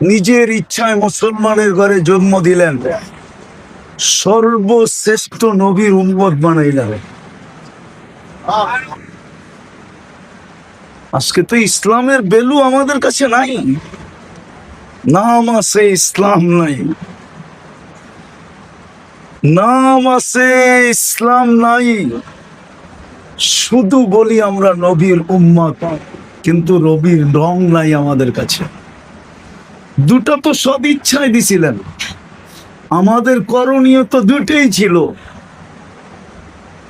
নিজের ইচ্ছায় মুসলমানের ঘরে জন্ম দিলেন, সর্বশ্রেষ্ঠ নবীর উম্মত বানাইলেন। আজকে তো ইসলামের ভ্যালু আমাদের কাছে নাই, নাম আছে ইসলাম নাই, নাম আছে ইসলাম নাই, শুধু বলি আমরা নবীর উম্মত, কিন্তু নবীর রং নাই আমাদের কাছে। দুটা তো সদ ইচ্ছায় দিছিলেন, আমাদের করণীয় তো দুটেই ছিল,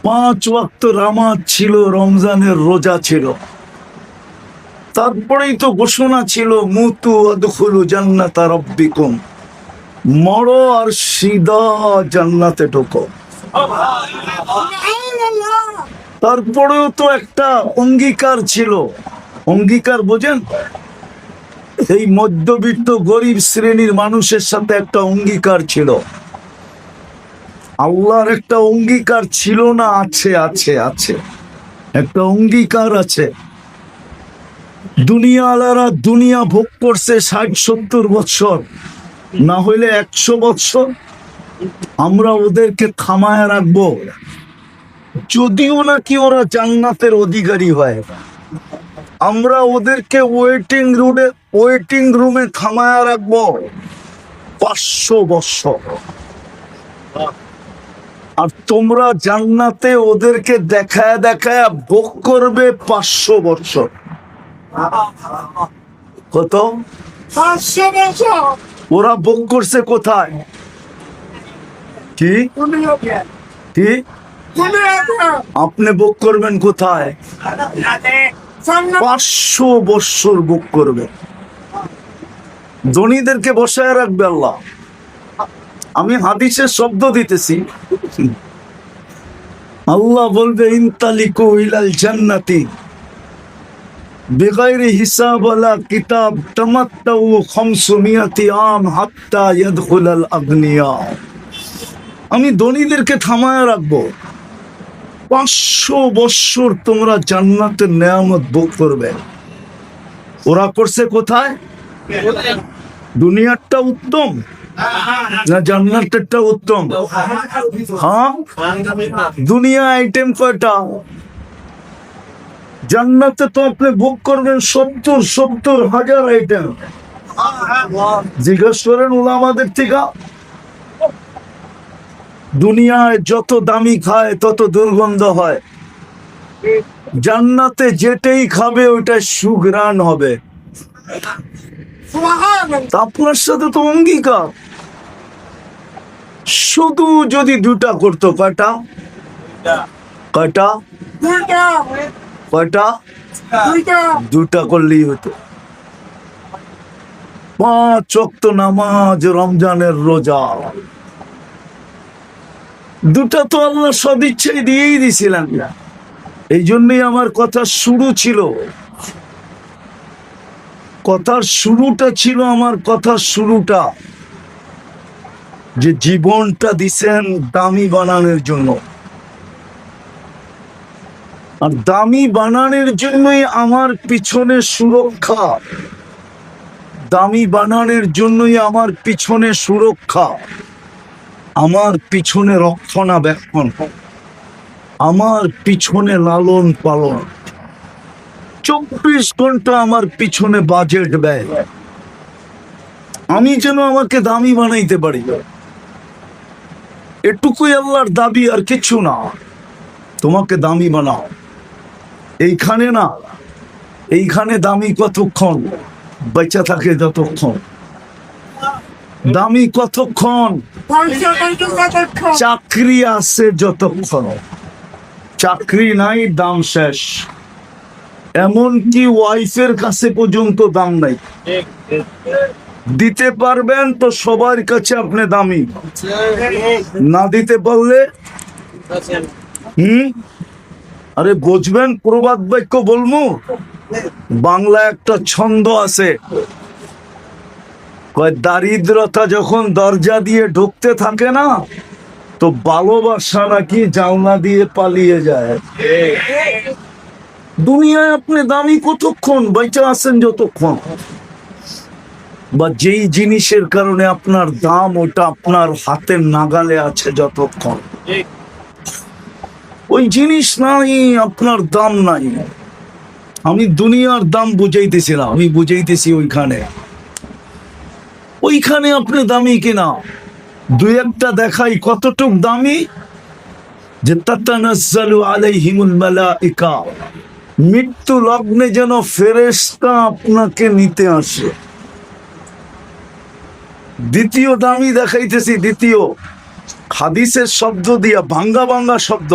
5 ওয়াক্ত নামাজ ছিল, রমজানের রোজা ছিল, তারপরেই তো ঘোষণা ছিল মুতু আদখুলু জান্নাতা রাব্বিকুম, মরো আর সিধা জান্নাতে ঢোকো। তারপরেও তো একটা অঙ্গীকার ছিল, অঙ্গীকার বোঝেন? এই মধ্যবিত্ত গরিব শ্রেণীর মানুষের সাথে একটা অঙ্গীকার ছিল। আল্লাহর একটা অঙ্গীকার ছিল না? আছে আছে আছে, একটা অঙ্গীকার আছে। দুনিয়া আলারা দুনিয়া ভোগ করছে 60-70 বছর, না হইলে 100 বছর। আমরা ওদেরকে থামায় রাখবো, যদিও নাকি ওরা জান্নাতের অধিকারী হয়। আমরা ওদেরকে ওয়েটিং রুমে থামায় রাখবো 500 বছর, আর তোমরা জান্নাতে ওদেরকে দেখায় দেখায় ভোগ করবে 500 বছর। কত? 500 বছর। ওরা ভোগ করছে কোথায়? কি কি আপনি ভোগ করবেন কোথায়? 500 বছর ভোগ করবে। ধনীদেরকে বসায় রাখবে আল্লাহ। আমি হাদিসের শব্দ দিতেছি, আল্লাহ বলবে ইনতালিকু ইলাল জান্নাতি বিগাইরি হিসাব ওয়ালা কিতাব তামাত্তাউ 500 আম হাত্তা ইয়াদখুলাল আগনিয়া। আমি ধনীদেরকে থামায় রাখবো, 500 বছর তোমরা জান্নাতের নেয়ামত ভোগ করবে। ওরা করছে কোথায়? দুনিয়ারটা উত্তম না জান্নাতেরটা উত্তম? হ্যাঁ, দুনিয়া আইটেম কয়টা? জান্নাতে তো আপনি ভোগ করবেন 70,000 আইটেম। জিজ্ঞেস করেন ওলামাদের থেকে, দুনিয়ায় যত দামি খায় তত দুর্গন্ধ হয়, জান্নাতে যেটাই খাবে ওইটা সুঘ্রাণ হবে। আপনার সাথে তো অঙ্গীকার। শুধু যদি 2টা করতো, কয়টা কয়টা কয়টা? 2টা করলেই হতো। 5 ওয়াক্ত নামাজ, রমজানের রোজা, 2টা তো আল্লাহ সদিচ্ছায় দিয়েই দিছিলেন। এই জন্যই আমার কথা শুরু ছিল, কথার শুরুটা ছিল, আমার কথার শুরুটা যে জীবনটা দিছেন দামি বানানোর জন্য, আর দামি বানানোর জন্যই আমার পিছনে সুরক্ষা, দামি বানানোর জন্যই আমার পিছনে সুরক্ষা, আমার পিছনে রক্ষণাবেক্ষণ, আমার পিছনে লালন পালন, 24 ঘন্টা আমার পিছনে বাজেট ব্যয়, আমি যেন আমাকে দামি বানাইতে পারি। এটুকুই আল্লাহর দাবি, আর কিছু না। তোমাকে দামি বানাও। এইখানে না, এইখানে দামি কতক্ষণ? বেঁচে থাকে যতক্ষণ। দামি কতক্ষণ? চাকরি আছে যতক্ষণ। চাকরি নাই, দাম শেষ। এমনকি ওয়াইফের কাছে পর্যন্ত দাম নাই। দিতে পারবেন তো সবার কাছে আপনি দামি, না দিতে পারলে আরে বুঝবেন। প্রবাদ বাক্য বলবো, বাংলা একটা ছন্দ আছে, দারিদ্রতা যখন দরজা দিয়ে ঢুকতে থাকে না, তো ভালোবাসা নাকি জানলা দিয়ে পালিয়ে যায়। দুনিয়ায় আপনি দামি কতক্ষণ? বেঁচে আছেন যতক্ষণ। বা যেই জিনিসের কারণে আপনার দাম, ওটা আপনার হাতের নাগালে আছে যতক্ষণ, ওই জিনিস নাই আপনার দাম নাই। আমি দুনিয়ার দাম বুঝাইতেছিলাম, আমি বুঝাইতেছি ওইখানে আপনি দামি কিনা। দুই একটা দেখাই কতটুক দামি, যে তাতানাজ্জালু আলাইহিমুল মালাইকা, মৃত্যু লগ্নে যেন ফেরেশতা আপনাকে নিতে আসে। দ্বিতীয় দামি দেখাইতেছি, দ্বিতীয় হাদিসের শব্দ দিয়া, ভাঙ্গা ভাঙ্গা শব্দ।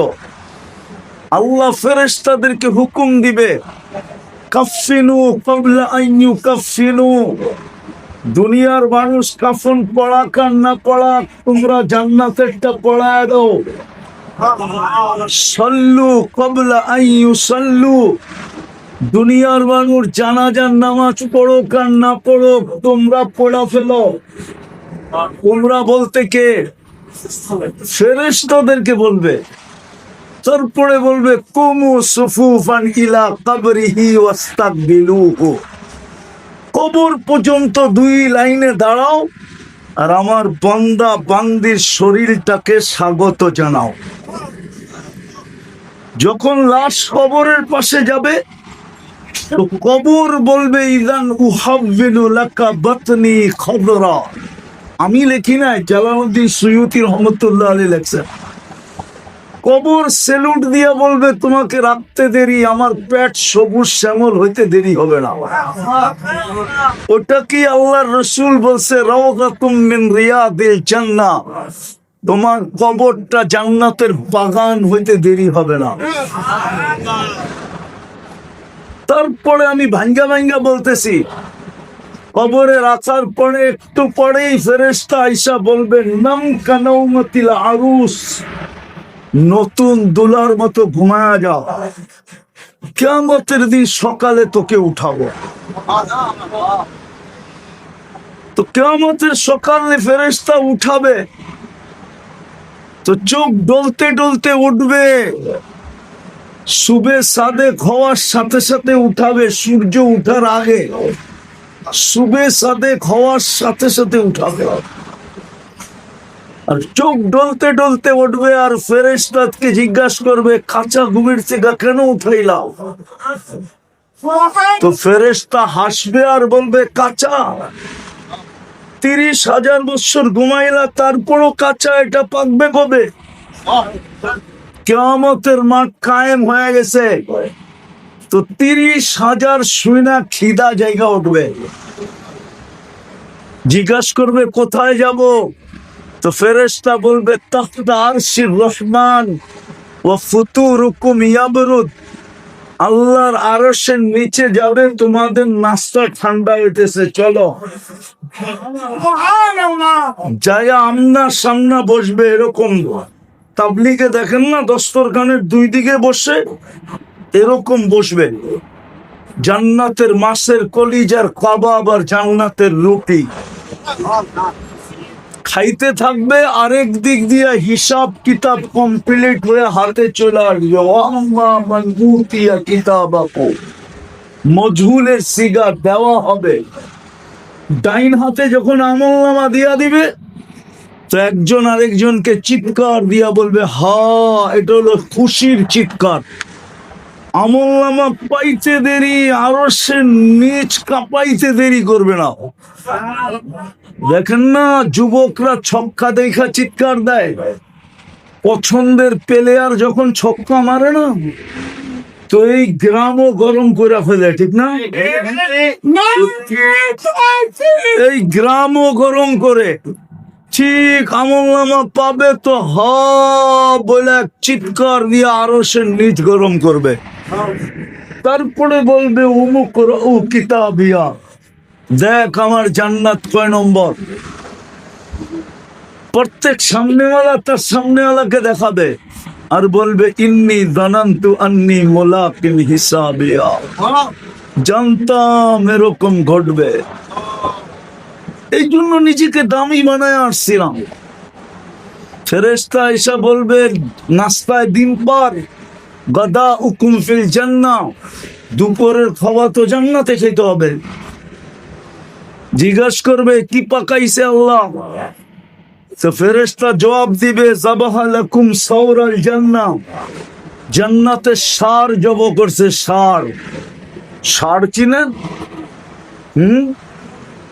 আল্লাহ ফেরেশতাদেরকে হুকুম দিবে, কাফিনু ক্বাবলা আন ইউকাফিনু। দুনিয়ার মানুষ কাফন পড়াক আর না পড়াক, তোমরা জান্নাতেরটা পড়ায় দাও। সাল্লু ক্বাবলা আন ইউসাল্লু। দুনিয়ার মানুষ জানাজার নামাজ পড়ুক আর না পড়ুক, তোমরা পড়া ফেলো। তোমরা বলতে কে? ফেরেশতাদেরকে বলবে। তারপরে বলবে কুমু সুফুফান ইলা কবরিহি ওয়াস্তাকবিলুহু। কবর পর্যন্ত দুই লাইনে দাঁড়াও আর আমার বান্দা বান্দির শরীরটাকে স্বাগত জানাও। যখন লাশ কবরের পাশে যাবে, তো কবর বলবে ইদান উহাব্বিনু লাকা বাতনি খদরা। আমি লিখি নাই, জালালউদ্দিন সুয়ুতী রহমতুল্লাহ আলাইহি লেখছেন। কবর সেলুট দিয়া বলবে, তোমাকে রাখতে দেরি, আমার পেট সবুজ শ্যামল হইতে দেরি হবে না। ওটা কি আল্লাহর রসুল বলছে, রাওযাতুম মিন রিয়াদিল জান্নাহ, তোমার কবরটা জান্নাতের বাগান হইতে দেরি হবে না। তারপরে আমি ভাঙ্গা ভাঙ্গা বলতেছি, কবরে রাখার পরে একটু পরেই ফেরেশতা আইসা বলবে, নাম কানাউমাতিল আরুস, নতুন দুলার মতো ঘুমায়া যাও, কিয়ামতের দিন সকালে তোকে উঠাবো। তো কিয়ামতের সকালে ফেরেশতা উঠাবে, তো চোখ ডলতে ডলতে উঠবে। সুবে সাদেক হওয়ার সাথে সাথে উঠাবে, সূর্য উঠার আগে। সুবে সাদেক হওয়ার সাথে সাথে উঠাবে, আর চোখ ডলতে ডলতে উঠবে। আর ফেরেশতাকে জিজ্ঞাসা করবে, কাঁচা ঘুমের থেকে কেন উঠাইলাম? তো ফেরেশতা হাসবে আর বলবে, কাঁচা 30,000 বছর ঘুমাইলা, তারপরও কাঁচা, এটা পাকবে কবে? কিয়ামতের মাঠ কায়েম হয়ে গেছে। তো 30,000 শুইনা খিদা জায়গা উঠবে, জিজ্ঞাসা করবে কোথায় যাব? তো ফেরেশতা বলবে, তাহতা আরশির রহমান ওয়া ফুতুরুকুম ইয়াবরুদ। আল্লাহর আরশের নিচে যাবে, তোমাদের নাস্তা ঠান্ডা হইতেছে, চলো। যায়া আমনা সামনা বসবে। এরকম তাবলিগে দেখেন না, দস্তরখানের দুই দিকে বসে এরকম বসবে। জান্নাতের মাছের কলিজার কাবাব আর জান্নাতের রুটি খাইতে থাকবে, আরেক দিক দিয়ে হিসাব কিতাব কমপ্লিট হয়ে হাতে চলে আসবে। ওয়াম্মা মান উতিয়া কিতাবাহু, মজহুলের সিগা দেওয়া হবে। ডাইন হাতে যখন আমলনামা দিয়া দিবে, তো একজন আরেকজনকে চিৎকার দিয়া বলবে, হা, এটা হলো খুশির চিৎকার। আমলনামা পাইতে দেরি, আরো সে নিচ কাঁপাইতে দেরি করবে না। দেখেন না, যুবকরা ছক্কা দেখা চিৎকার দেয়, পছন্দের প্লেয়ার যখন ছক্কা মারে না, তো এই গ্রামও গরম করে ফেলে, ঠিক না? এই গ্রামও গরম করে। ঠিক আমলনামা পাবে তো হা বলে চিৎকার দিয়ে আরো সে নিচ গরম করবে। তারপরে বলবে, উমুক ও কিতাবিয়া, দেখ আমার জান্নাত কয় নম্বর। প্রত্যেক সামনেওয়ালা তার সামনেওয়ালাকে দেখাবে আর বলবে, ইন্নী যানান্তু আন্নী মুলাকিন হিসাবিয়া, জানতাম এরকম ঘটবে, এই জন্য নিজেকে দামি বানায় আসছিলাম। ফেরেশতা এসে বলবে, নাস্তায় ডিম পার, গাদা উকুম ফিল জান্নাহ, দুপুরের খাওয়া তো জান্নাতে খেতে হবে। জিজ্ঞাসা করবে কি পাকাইছে আল্লাহ, তো ফেরেশতা জবাব দিবে যাবাহা লাকুম সাওরাল জান্নাহ, জান্নাতে ষাঁড় জব করছে। ষাঁড়, ষাঁড় চিনেন?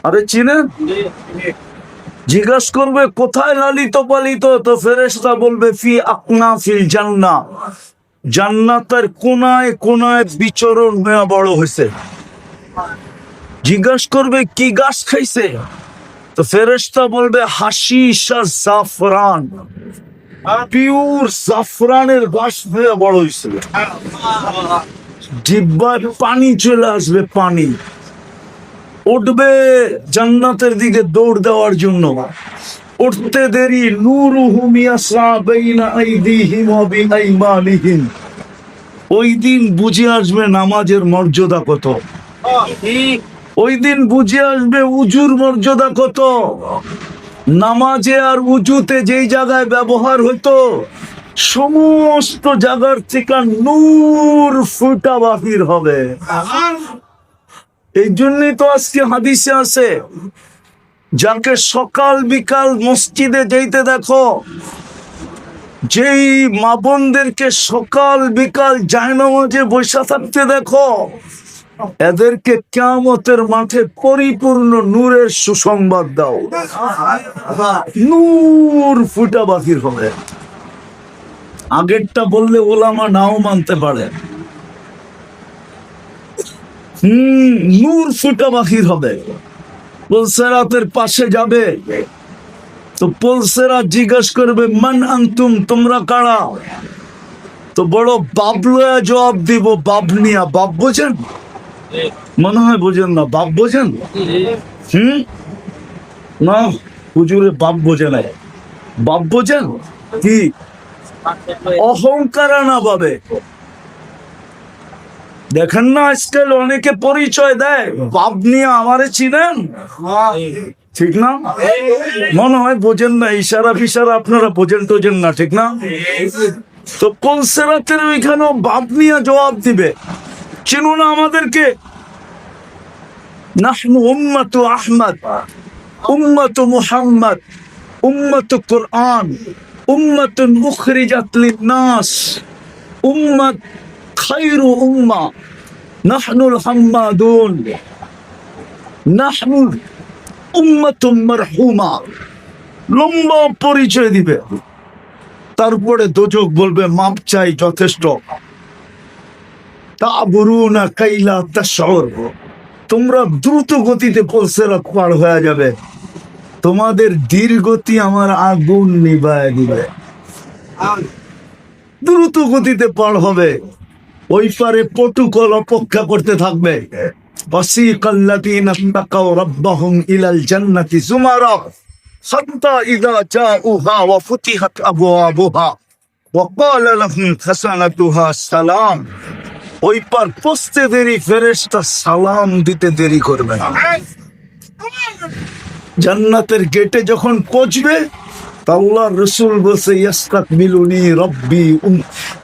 আরে চিনেন? জিজ্ঞাসা করবে কোথায় লালিত পালিত, তো ফেরেশতা বলবে ফি আকনাফিল জান্নাহ, জান্নাতের কোনায় কোনায় বিচরণ হয়ে বড় হয়েছে। জিজ্ঞাসা করবে কি গাছ খাইছে, তো ফেরেশতা বলবে হাশিশ আর জাফরান, পিওর জাফরানের গাছ হয়ে বড় হয়েছে। জিহ্বায় পানি চলে আসবে, পানি উঠবে জান্নাতের দিকে দৌড় দেওয়ার জন্য। উঠতে দেরি নূরুহুম ইয়াসা বাইনা আইদিহিম ওয়া বিআইমানিহিম, ওই দিন বুঝে আসবে নামাজের মর্যাদা কত, ওই দিন বুঝে আসবে উজুর মর্যাদা কত। নামাজে আর উজুতে যেই জায়গায় ব্যবহার হতো সমস্ত জায়গার থেকে নূর ফুটা বাহির হবে। এই জন্যই তো আজকে হাদিসে আছে যাকে সকাল বিকাল মসজিদে যেতে দেখো, যেই মা বোনদেরকে সকাল বিকাল জায়নামাজে বসে থাকতে দেখো, এদেরকে কিয়ামতের মাঠে পরিপূর্ণ নূরের সুসংবাদ দাও, নূর ফুটা বাহির হবে। আগেরটা বললে ওলামা নাও মানতে পারে। নূর ফুটা বাহির হবে। পুলসেরাতের পাশে যাবে তো পুলসেরা জিজ্ঞাসা করবে মান আনতুম, তোমরা কারা? তো বড় বাবলয়া জবাব দিব, বাবনিয়া। বাপ বোঝেন? মনে হয় বোঝেন না। বাপ বোঝেন? না, হুজুরে বাপ বোঝে নাই। বাপ বোঝেন কি? অহংকার না ভাবে। দেখেন না আজকাল অনেকে পরিচয় দেয় বাপ নিয়ে, আমারে চিনেন? ঠিক না? মনে হয় বোঝেন না, ইশারা ফিসারা আপনারা বোঝেন টোঝেন না, ঠিক না? তো পুলসেরাতের ওইখানেও বাপ নিয়ে জবাব দিবে, চিনো না আমাদেরকে? নাহনু উম্মাতু আহমদ, উম্মাতু মুহাম্মদ, উম্মাতু কুরআন, উম্মাতুন উখরিজাত লিন-নাস, উম্মাত খায়রু উম্মাহ, নাহনুল হাম্মাদুন, নাহনু উম্মাতুম মারহুমা। লম্বা পরিচয় দিবে। তারপরে দোজক বলবে মাপ চাই, যথেষ্ট। তা'বুরুনা কাইলা তাশউর, তোমরা দ্রুত গতিতে পুলসিরাত পার হয়ে যাবে, তোমাদের ধীর গতি আমার আগুন নিভায় দিবে। দ্রুত গতিতে পার হবে। ওই পারে প্রটোকল অপেক্ষা করতে থাকবে। ওয়াসিকাল্লাযীনা তাকাউ রাব্বাহুম ইলাল জান্নাতি যুমারা হাত্তা ইযা জাউহা ওয়া ফুতিহাত আবওয়াবুহা ওয়া ক্বালা লাহুম খাযানাতুহা সালাম। ওই পার পৌঁছতে দেরি, ফেরেশতা সালাম দিতে দেরি করবে না। জান্নাতের গেটে যখন পৌঁছবে আল্লাহর রাসূল বলছে ইয়াস্তাকবিলুনি রব্বি,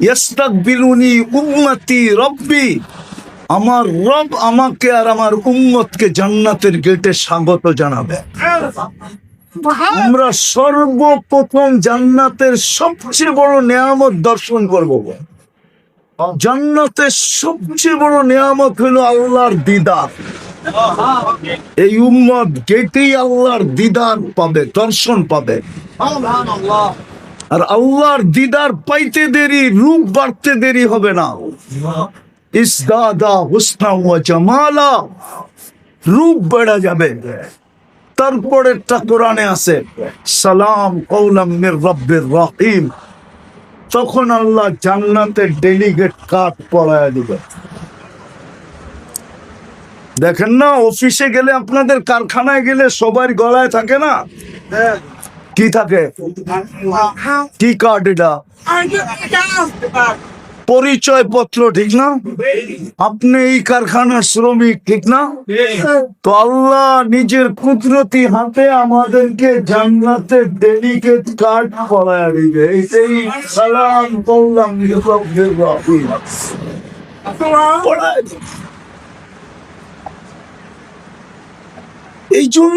ইয়াস্তাকবিলুনি উম্মতি রব্বি, আমার রব আমাকে আর আমার উম্মতকে জান্নাতের গেটে স্বাগত জানাবে। আমরা সর্বপ্রথম জান্নাতের সবচেয়ে বড় নিয়ামত দর্শন করব। জান্নাতের সবচেয়ে বড় নিয়ামত হলো আল্লাহর দিদার। এই উম্মত গেটেই আল্লাহর দিদার পাবে, দর্শন পাবে। আর আল্লাহর দিদার পাইতে দেরি, রূপ বাড়তে দেরি হবে না। ইসদাদা হুসনা ওয়া জামালা, রূপ বেড়ে যাবে। তারপরেরটা কোরআনে আছে সালাম কওলাম মির রাব্বির রহিম, তখন আল্লাহ জান্নাতের ডেলিগেট কার্ড পড়ায় দিবে। দেখেন না অফিসে গেলে, আপনাদের কারখানায় গেলে সবার গলায় থাকে না, কি থাকে? কি কার্ড? এটা পরিচয় পত্র, ঠিক না? আপনি এই কারখানার শ্রমিক, ঠিক না? তো আল্লাহ নিজের কুদরতি হাতে আমাদেরকে জান্নাতের ডেলিগেট কার্ড পড়ায় দিবে। এইটাই সালাম কওলাম মির রাব্বির রহিম পড়ায় দিবে। এই জন্য